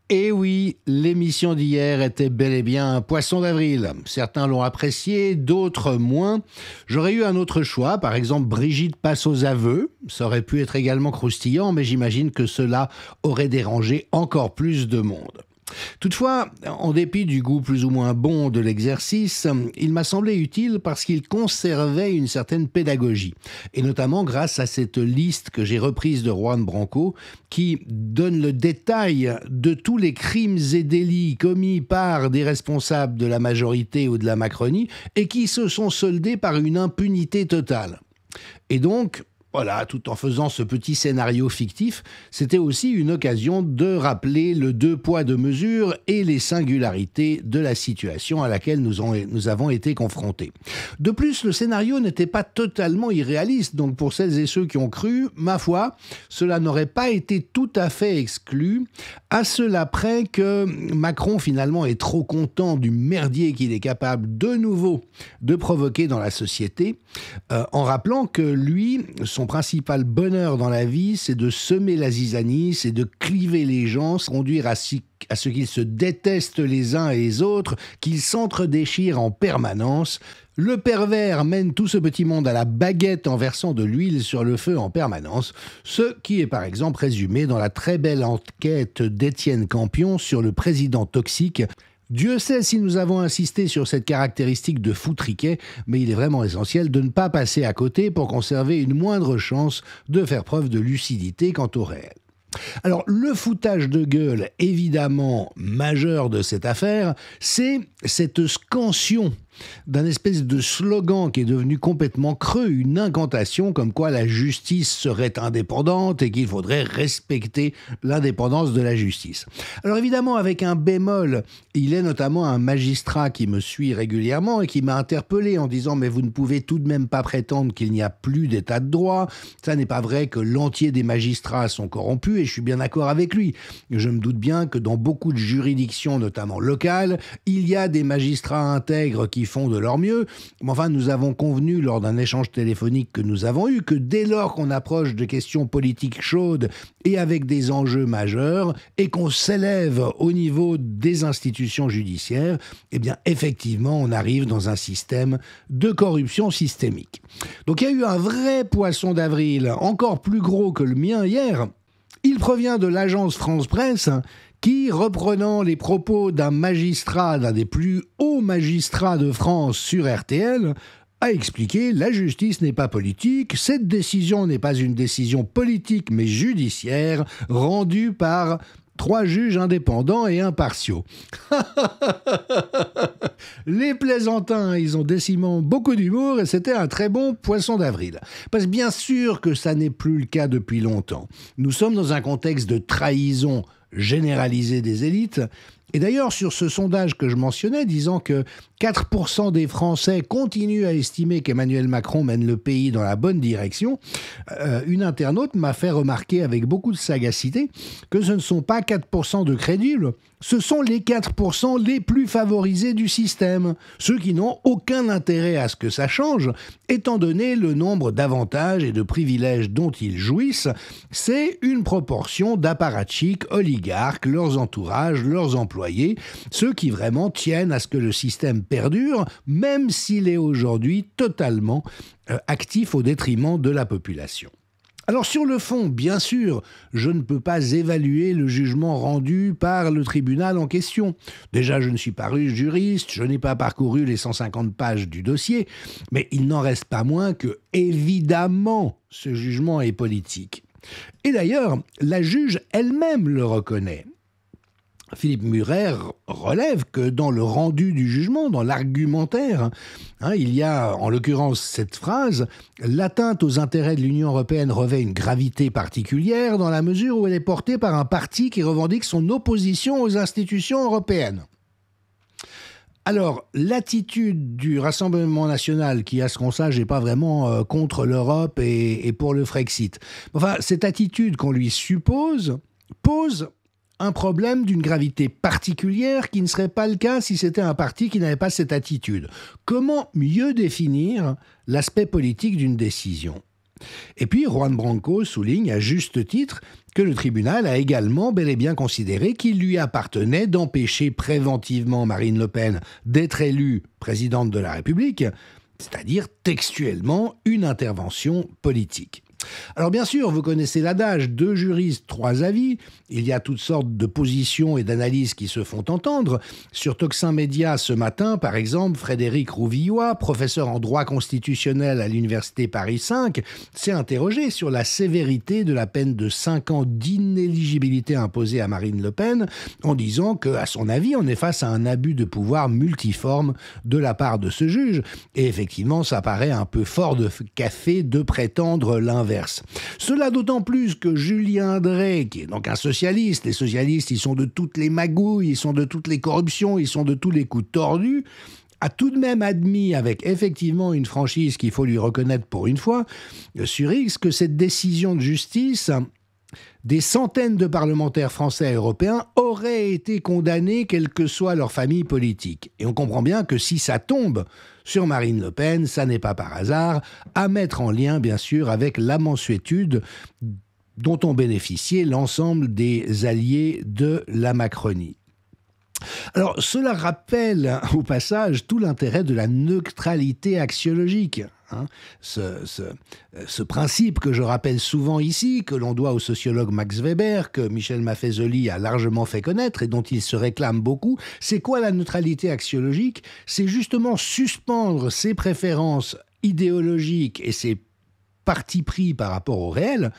Et oui, l'émission d'hier était bel et bien un poisson d'avril. Certains l'ont apprécié, d'autres moins. J'aurais eu un autre choix, par exemple Brigitte passe aux aveux. Ça aurait pu être également croustillant, mais j'imagine que cela aurait dérangé encore plus de monde. Toutefois, en dépit du goût plus ou moins bon de l'exercice, il m'a semblé utile parce qu'il conservait une certaine pédagogie, et notamment grâce à cette liste que j'ai reprise de Juan Branco, qui donne le détail de tous les crimes et délits commis par des responsables de la majorité ou de la Macronie, et qui se sont soldés par une impunité totale. Et donc, voilà, tout en faisant ce petit scénario fictif, c'était aussi une occasion de rappeler le deux poids deux mesures et les singularités de la situation à laquelle nous avons été confrontés. De plus, le scénario n'était pas totalement irréaliste, donc pour celles et ceux qui ont cru, ma foi, cela n'aurait pas été tout à fait exclu, à cela près que Macron finalement est trop content du merdier qu'il est capable de nouveau de provoquer dans la société, en rappelant que lui, son principal bonheur dans la vie, c'est de semer la zizanie, c'est de cliver les gens, conduire à ce qu'ils se détestent les uns et les autres, qu'ils s'entre-déchirent en permanence. Le pervers mène tout ce petit monde à la baguette en versant de l'huile sur le feu en permanence, ce qui est par exemple résumé dans la très belle enquête d'Étienne Campion sur le président toxique. Dieu sait si nous avons insisté sur cette caractéristique de foutriquet, mais il est vraiment essentiel de ne pas passer à côté pour conserver une moindre chance de faire preuve de lucidité quant au réel. Alors, le foutage de gueule, évidemment majeur de cette affaire, c'est cette scansion d'un espèce de slogan qui est devenu complètement creux, une incantation comme quoi la justice serait indépendante et qu'il faudrait respecter l'indépendance de la justice. Alors évidemment, avec un bémol, il est notamment un magistrat qui me suit régulièrement et qui m'a interpellé en disant « Mais vous ne pouvez tout de même pas prétendre qu'il n'y a plus d'état de droit. Ça n'est pas vrai que l'entier des magistrats sont corrompus. » Et je suis bien d'accord avec lui. Je me doute bien que dans beaucoup de juridictions, notamment locales, il y a des magistrats intègres qui font de leur mieux. Mais enfin, nous avons convenu lors d'un échange téléphonique que nous avons eu que dès lors qu'on approche de questions politiques chaudes et avec des enjeux majeurs et qu'on s'élève au niveau des institutions judiciaires, eh bien, effectivement, on arrive dans un système de corruption systémique. Donc, il y a eu un vrai poisson d'avril, encore plus gros que le mien hier. Il provient de l'agence France Presse qui, reprenant les propos d'un magistrat, d'un des plus hauts magistrats de France sur RTL, a expliqué « La justice n'est pas politique, cette décision n'est pas une décision politique mais judiciaire, rendue par 3 juges indépendants et impartiaux. » Les plaisantins, ils ont décidément beaucoup d'humour et c'était un très bon poisson d'avril. Parce que bien sûr que ça n'est plus le cas depuis longtemps. Nous sommes dans un contexte de trahison généralisée des élites. Et d'ailleurs, sur ce sondage que je mentionnais, disant que 4% des Français continuent à estimer qu'Emmanuel Macron mène le pays dans la bonne direction, une internaute m'a fait remarquer avec beaucoup de sagacité que ce ne sont pas 4% de crédibles, ce sont les 4% les plus favorisés du système, ceux qui n'ont aucun intérêt à ce que ça change, étant donné le nombre d'avantages et de privilèges dont ils jouissent. C'est une proportion d'apparatchiks, oligarques, leurs entourages, leurs employés, ceux qui vraiment tiennent à ce que le système perdure, même s'il est aujourd'hui totalement actif au détriment de la population. Alors sur le fond, bien sûr, je ne peux pas évaluer le jugement rendu par le tribunal en question. Déjà, je ne suis pas juriste, je n'ai pas parcouru les 150 pages du dossier, mais il n'en reste pas moins que, évidemment, ce jugement est politique. Et d'ailleurs, la juge elle-même le reconnaît. Philippe Murer relève que dans le rendu du jugement, dans l'argumentaire, il y a en l'occurrence cette phrase « L'atteinte aux intérêts de l'Union européenne revêt une gravité particulière dans la mesure où elle est portée par un parti qui revendique son opposition aux institutions européennes ». Alors, l'attitude du Rassemblement national, qui, à ce qu'on sache, n'est pas vraiment contre l'Europe et pour le Frexit, enfin, cette attitude qu'on lui suppose pose un problème d'une gravité particulière qui ne serait pas le cas si c'était un parti qui n'avait pas cette attitude. Comment mieux définir l'aspect politique d'une décision ? Et puis, Juan Branco souligne à juste titre que le tribunal a également bel et bien considéré qu'il lui appartenait d'empêcher préventivement Marine Le Pen d'être élue présidente de la République, c'est-à-dire textuellement une intervention politique. Alors bien sûr, vous connaissez l'adage, 2 juristes, 3 avis. Il y a toutes sortes de positions et d'analyses qui se font entendre. Sur Toxin Média ce matin, par exemple, Frédéric Rouvillois, professeur en droit constitutionnel à l'université Paris 5, s'est interrogé sur la sévérité de la peine de 5 ans d'inéligibilité imposée à Marine Le Pen, en disant qu'à son avis, on est face à un abus de pouvoir multiforme de la part de ce juge. Et effectivement, ça paraît un peu fort de café de prétendre l'inverse. Cela d'autant plus que Julien Drey, qui est donc un socialiste, les socialistes, ils sont de toutes les magouilles, ils sont de toutes les corruptions, ils sont de tous les coups tordus, a tout de même admis, avec effectivement une franchise qu'il faut lui reconnaître pour une fois, sur X, que cette décision de justice, des centaines de parlementaires français et européens auraient été condamnés, quelle que soit leur famille politique. Et on comprend bien que si ça tombe sur Marine Le Pen, ça n'est pas par hasard, à mettre en lien, bien sûr, avec la mansuétude dont ont bénéficié l'ensemble des alliés de la Macronie. Alors, cela rappelle au passage tout l'intérêt de la neutralité axiologique. Ce principe que je rappelle souvent ici, que l'on doit au sociologue Max Weber, que Michel Maffezoli a largement fait connaître et dont il se réclame beaucoup, c'est quoi la neutralité axiologique ? C'est justement suspendre ses préférences idéologiques et ses partis pris par rapport au réel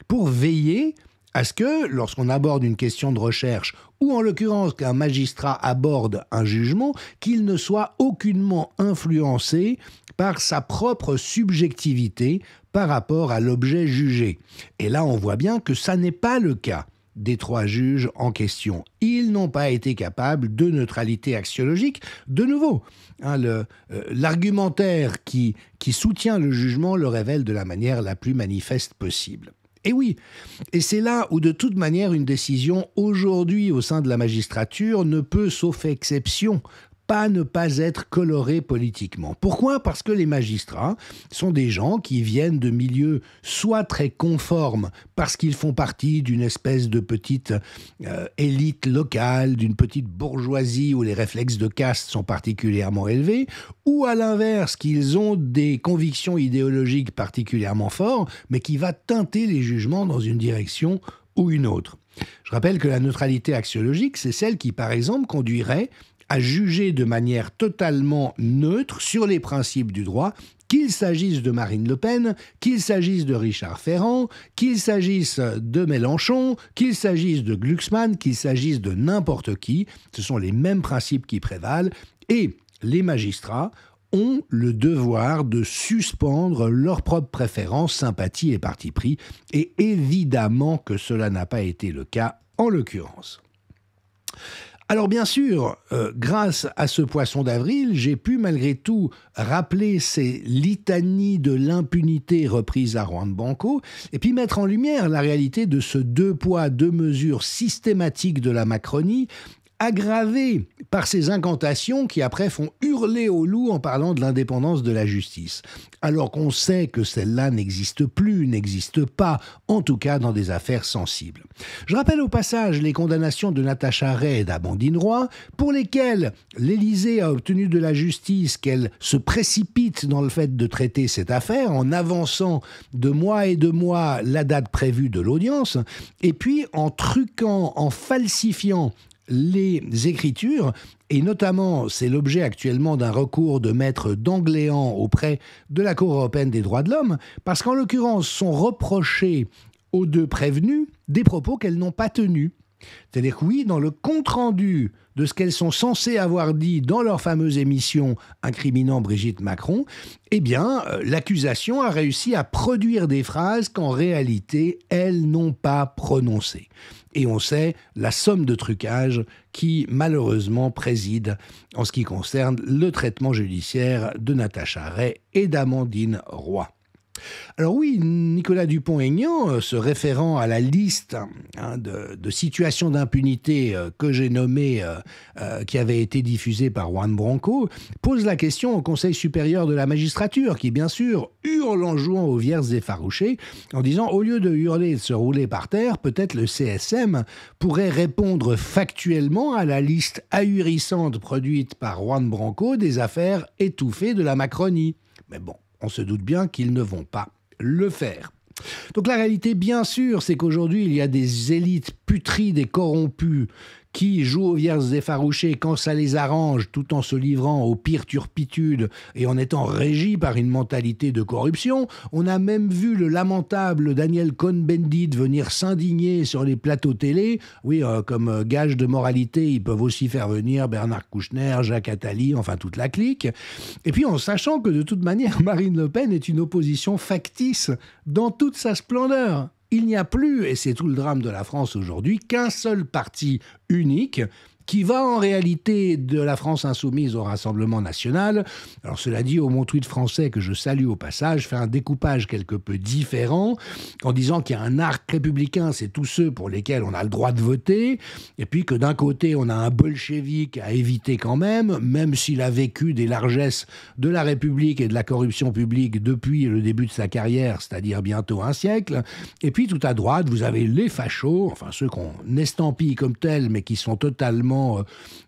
pour veiller à ce que, lorsqu'on aborde une question de recherche, ou en l'occurrence qu'un magistrat aborde un jugement, qu'il ne soit aucunement influencé par sa propre subjectivité par rapport à l'objet jugé. Et là, on voit bien que ça n'est pas le cas des 3 juges en question. Ils n'ont pas été capables de neutralité axiologique. De nouveau, l'argumentaire qui soutient le jugement le révèle de la manière la plus manifeste possible. Et oui, et c'est là où de toute manière une décision aujourd'hui au sein de la magistrature ne peut, sauf exception, ne pas être colorée politiquement. Pourquoi ? Parce que les magistrats sont des gens qui viennent de milieux soit très conformes, parce qu'ils font partie d'une espèce de petite élite locale, d'une petite bourgeoisie où les réflexes de caste sont particulièrement élevés, ou à l'inverse, qu'ils ont des convictions idéologiques particulièrement fortes, mais qui va teinter les jugements dans une direction ou une autre. Je rappelle que la neutralité axiologique, c'est celle qui, par exemple, conduirait à juger de manière totalement neutre sur les principes du droit, qu'il s'agisse de Marine Le Pen, qu'il s'agisse de Richard Ferrand, qu'il s'agisse de Mélenchon, qu'il s'agisse de Glucksmann, qu'il s'agisse de n'importe qui. Ce sont les mêmes principes qui prévalent et les magistrats ont le devoir de suspendre leurs propres préférences, sympathies et partis pris. Et évidemment que cela n'a pas été le cas en l'occurrence. Alors bien sûr, grâce à ce poisson d'avril, j'ai pu malgré tout rappeler ces litanies de l'impunité reprises à Juan Branco et puis mettre en lumière la réalité de ce 2 poids, 2 mesures systématique de la Macronie, aggravé par ces incantations qui après font hurler au loup en parlant de l'indépendance de la justice. Alors qu'on sait que celle-là n'existe plus, n'existe pas, en tout cas dans des affaires sensibles. Je rappelle au passage les condamnations de Natacha Ray et d'Amandine Roy, pour lesquelles l'Élysée a obtenu de la justice qu'elle se précipite dans le fait de traiter cette affaire en avançant de mois et de mois la date prévue de l'audience, et puis en truquant, en falsifiant les écritures, et notamment c'est l'objet actuellement d'un recours de maître d'Angléan auprès de la Cour européenne des droits de l'homme, parce qu'en l'occurrence sont reprochés aux 2 prévenus des propos qu'elles n'ont pas tenus. C'est-à-dire que oui, dans le compte-rendu de ce qu'elles sont censées avoir dit dans leur fameuse émission incriminant Brigitte Macron, eh bien, l'accusation a réussi à produire des phrases qu'en réalité, elles n'ont pas prononcées. Et on sait la somme de trucage qui, malheureusement, préside en ce qui concerne le traitement judiciaire de Natacha Ray et d'Amandine Roy. Alors oui, Nicolas Dupont-Aignan, se référant à la liste de situations d'impunité que j'ai nommée, qui avait été diffusée par Juan Branco, pose la question au Conseil supérieur de la magistrature, qui bien sûr hurle en jouant aux vierges effarouchées, en disant au lieu de hurler et de se rouler par terre, peut-être le CSM pourrait répondre factuellement à la liste ahurissante produite par Juan Branco des affaires étouffées de la Macronie. Mais bon, on se doute bien qu'ils ne vont pas le faire. Donc la réalité, bien sûr, c'est qu'aujourd'hui, il y a des élites putrides et corrompues qui jouent aux vierges effarouchées quand ça les arrange, tout en se livrant aux pires turpitudes et en étant régis par une mentalité de corruption. On a même vu le lamentable Daniel Cohn-Bendit venir s'indigner sur les plateaux télé. Oui, comme gage de moralité, ils peuvent aussi faire venir Bernard Kouchner, Jacques Attali, enfin toute la clique. Et puis en sachant que de toute manière, Marine Le Pen est une opposition factice dans toute sa splendeur. Il n'y a plus, et c'est tout le drame de la France aujourd'hui, qu'un seul parti unique qui va en réalité de la France insoumise au Rassemblement national. Alors cela dit, au Mon Tweet français, que je salue au passage, fait un découpage quelque peu différent, en disant qu'il y a un arc républicain, c'est tous ceux pour lesquels on a le droit de voter, et puis que d'un côté, on a un bolchevique à éviter quand même s'il a vécu des largesses de la République et de la corruption publique depuis le début de sa carrière, c'est-à-dire bientôt un siècle. Et puis tout à droite, vous avez les fachos, enfin ceux qu'on estampille comme tels, mais qui sont totalement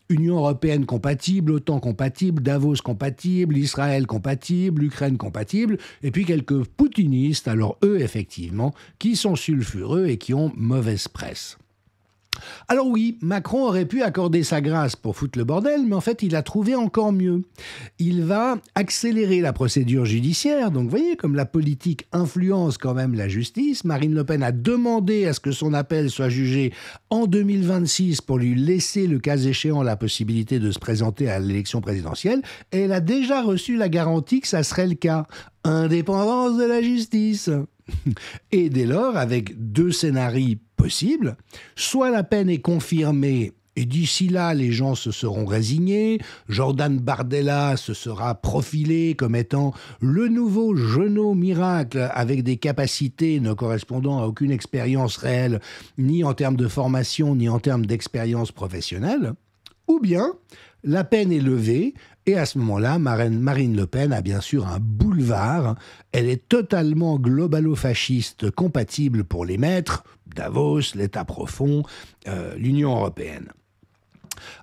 Union européenne compatible, OTAN compatible, Davos compatible, Israël compatible, Ukraine compatible, et puis quelques poutinistes, alors eux, effectivement, qui sont sulfureux et qui ont mauvaise presse. Alors oui, Macron aurait pu accorder sa grâce pour foutre le bordel, mais en fait, il a trouvé encore mieux. Il va accélérer la procédure judiciaire. Donc, vous voyez, comme la politique influence quand même la justice, Marine Le Pen a demandé à ce que son appel soit jugé en 2026 pour lui laisser, le cas échéant, la possibilité de se présenter à l'élection présidentielle. Et elle a déjà reçu la garantie que ça serait le cas. Indépendance de la justice. Et dès lors, avec deux scénarios possibles, soit la peine est confirmée et d'ici là, les gens se seront résignés, Jordan Bardella se sera profilé comme étant le nouveau Jeannot miracle avec des capacités ne correspondant à aucune expérience réelle, ni en termes de formation, ni en termes d'expérience professionnelle, ou bien la peine est levée, et à ce moment-là, Marine Le Pen a bien sûr un boulevard. Elle est totalement globalo-fasciste, compatible pour les maîtres, Davos, l'État profond, l'Union européenne.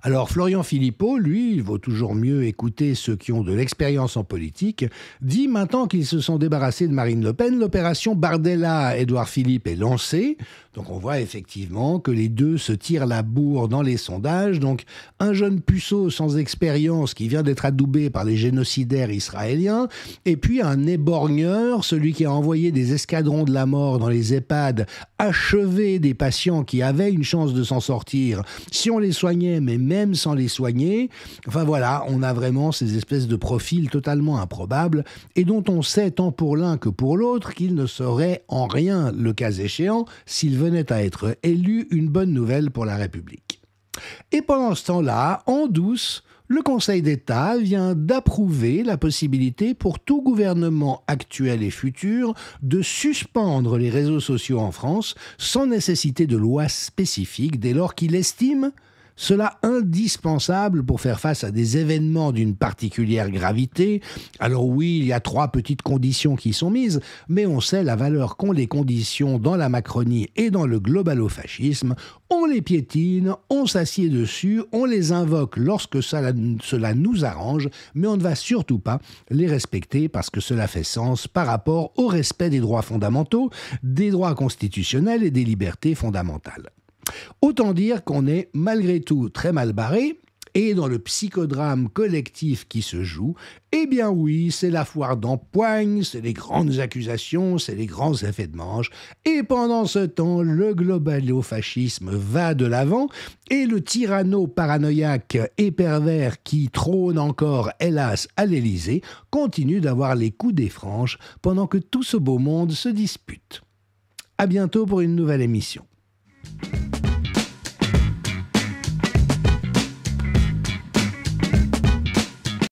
Alors Florian Philippot, lui, il vaut toujours mieux écouter ceux qui ont de l'expérience en politique, dit maintenant qu'ils se sont débarrassés de Marine Le Pen, l'opération Bardella-Édouard Philippe est lancée. Donc on voit effectivement que les deux se tirent la bourre dans les sondages. Donc un jeune puceau sans expérience qui vient d'être adoubé par les génocidaires israéliens, et puis un éborgneur, celui qui a envoyé des escadrons de la mort dans les EHPAD, achever des patients qui avaient une chance de s'en sortir, si on les soignait, mais même sans les soigner. Enfin voilà, on a vraiment ces espèces de profils totalement improbables, et dont on sait tant pour l'un que pour l'autre qu'ils ne seraient en rien, le cas échéant, s'ils venait à être élu, une bonne nouvelle pour la République. Et pendant ce temps-là, en douce, le Conseil d'État vient d'approuver la possibilité pour tout gouvernement actuel et futur de suspendre les réseaux sociaux en France sans nécessité de loi spécifique dès lors qu'il estime cela indispensable pour faire face à des événements d'une particulière gravité. Alors oui, il y a 3 petites conditions qui sont mises, mais on sait la valeur qu'ont les conditions dans la Macronie et dans le globalo-fascisme. On les piétine, on s'assied dessus, on les invoque lorsque cela nous arrange, mais on ne va surtout pas les respecter parce que cela fait sens par rapport au respect des droits fondamentaux, des droits constitutionnels et des libertés fondamentales. Autant dire qu'on est malgré tout très mal barré, et dans le psychodrame collectif qui se joue, eh bien oui, c'est la foire d'empoigne, c'est les grandes accusations, c'est les grands effets de manche, et pendant ce temps, le globalo-fascisme va de l'avant, et le tyranno-paranoïaque et pervers qui trône encore, hélas, à l'Élysée, continue d'avoir les coups des franches pendant que tout ce beau monde se dispute. À bientôt pour une nouvelle émission.